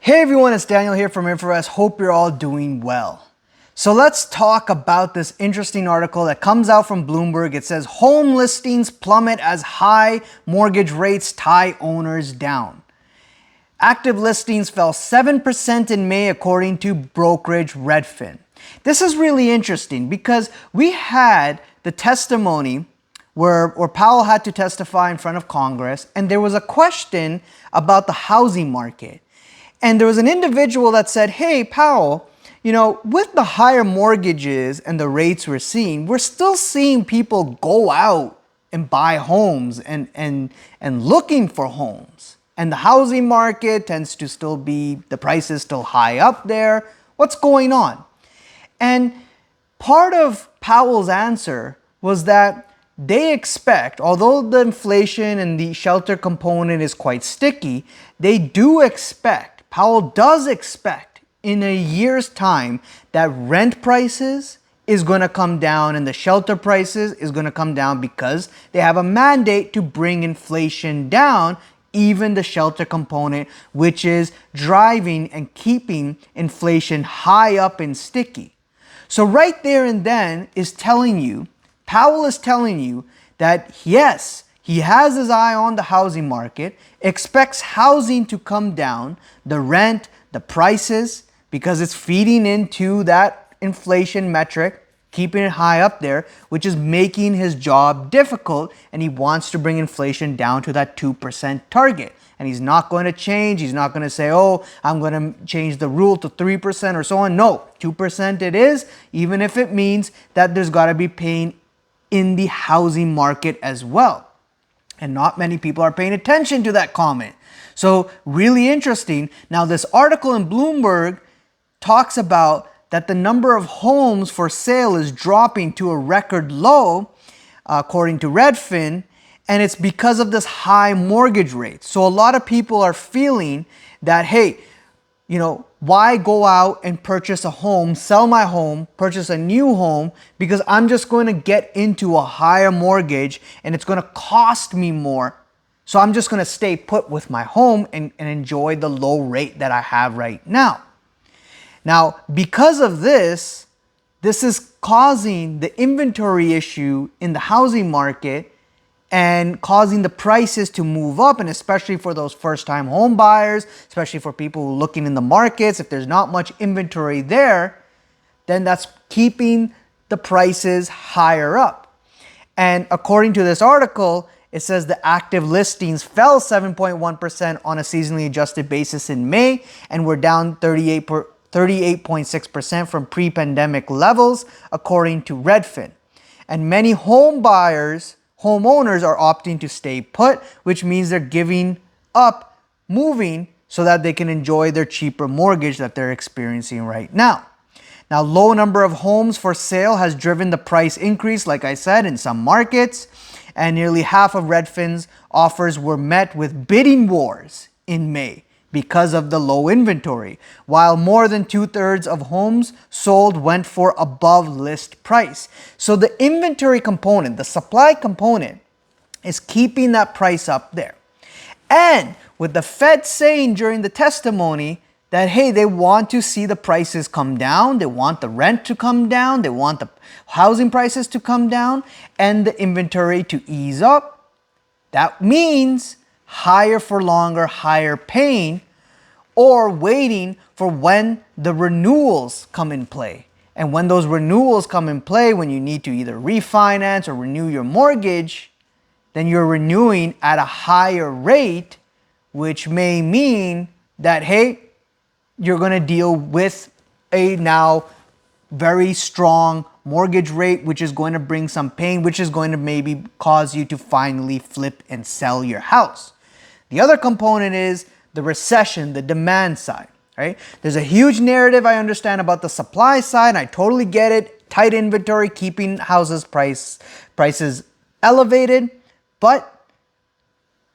Hey everyone, it's Daniel here from etfs. Hope you're all doing well. So let's talk about this interesting article that comes out from Bloomberg. It says home listings plummet as high mortgage rates tie owners down. Active listings fell 7% in May according to brokerage Redfin. This is really interesting because we had the testimony where Powell had to testify in front of Congress, and there was a question about the housing market. And there was an individual that said, hey, Powell, with the higher mortgages and the rates we're seeing, we're still seeing people go out and buy homes and looking for homes. And the housing market tends to still be, the price is still high up there. What's going on? And part of Powell's answer was that they expect, although the inflation and the shelter component is quite sticky, they do expect, Powell does expect in a year's time that rent prices is going to come down and the shelter prices is going to come down because they have a mandate to bring inflation down, even the shelter component, which is driving and keeping inflation high up and sticky. So right there and then is telling you, Powell is telling you that yes, he has his eye on the housing market, expects housing to come down, the rent, the prices, because it's feeding into that inflation metric, keeping it high up there, which is making his job difficult, and he wants to bring inflation down to that 2% target. And he's not going to change. He's not going to say, oh, I'm going to change the rule to 3% or so on. No, 2% it is, even if it means that there's got to be pain in the housing market as well. And not many people are paying attention to that comment. So really interesting. Now this article in Bloomberg talks about that the number of homes for sale is dropping to a record low, according to Redfin, and it's because of this high mortgage rate. So a lot of people are feeling that, hey, why go out and purchase a home, sell my home, purchase a new home, because I'm just going to get into a higher mortgage and it's going to cost me more. So I'm just going to stay put with my home and enjoy the low rate that I have right now. Now, because of this is causing the inventory issue in the housing market and causing the prices to move up, and especially for those first-time home buyers, especially for people looking in the markets, if there's not much inventory there, then that's keeping the prices higher up. And according to this article, it says the active listings fell 7.1% on a seasonally adjusted basis in May, and were down 38.6% from pre-pandemic levels, according to Redfin. And many homeowners are opting to stay put, which means they're giving up moving so that they can enjoy their cheaper mortgage that they're experiencing right now. Now, low number of homes for sale has driven the price increase, like I said, in some markets, and nearly half of Redfin's offers were met with bidding wars in May because of the low inventory, while more than 2/3 of homes sold went for above list price. So the inventory component, the supply component, is keeping that price up there. And with the Fed saying during the testimony that, hey, they want to see the prices come down, they want the rent to come down, they want the housing prices to come down, and the inventory to ease up, that means higher for longer, higher paying, or waiting for when the renewals come in play. And when those renewals come in play, when you need to either refinance or renew your mortgage, then you're renewing at a higher rate, which may mean that, hey, you're going to deal with a now very strong mortgage rate, which is going to bring some pain, which is going to maybe cause you to finally flip and sell your house. The other component is the recession, the demand side, right? There's a huge narrative I understand about the supply side. I totally get it. Tight inventory, keeping houses prices elevated. But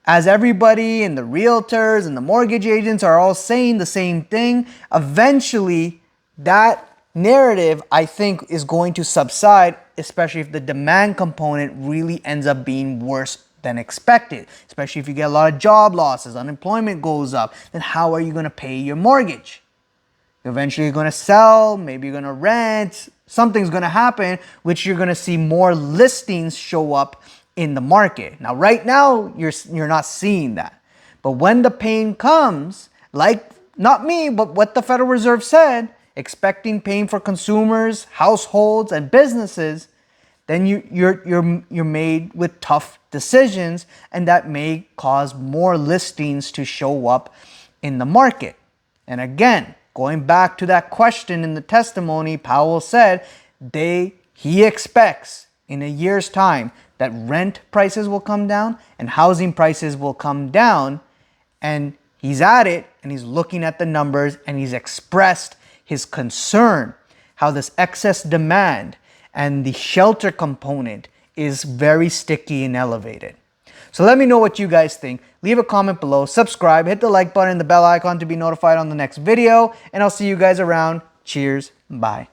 as everybody and the realtors and the mortgage agents are all saying the same thing, eventually that narrative, I think, is going to subside, especially if the demand component really ends up being worse than expected, especially if you get a lot of job losses, unemployment goes up, then how are you going to pay your mortgage? Eventually you're going to sell, maybe you're going to rent, something's going to happen, which you're going to see more listings show up in the market. Now, right now, you're not seeing that. But when the pain comes, like not me, but what the Federal Reserve said, expecting pain for consumers, households, and businesses, then you're made with tough decisions, and that may cause more listings to show up in the market. And again, going back to that question in the testimony, Powell said he expects in a year's time that rent prices will come down and housing prices will come down. And he's at it and he's looking at the numbers and he's expressed his concern how this excess demand and the shelter component is very sticky and elevated. So let me know what you guys think. Leave a comment below, subscribe, hit the like button and the bell icon to be notified on the next video, and I'll see you guys around. Cheers, bye.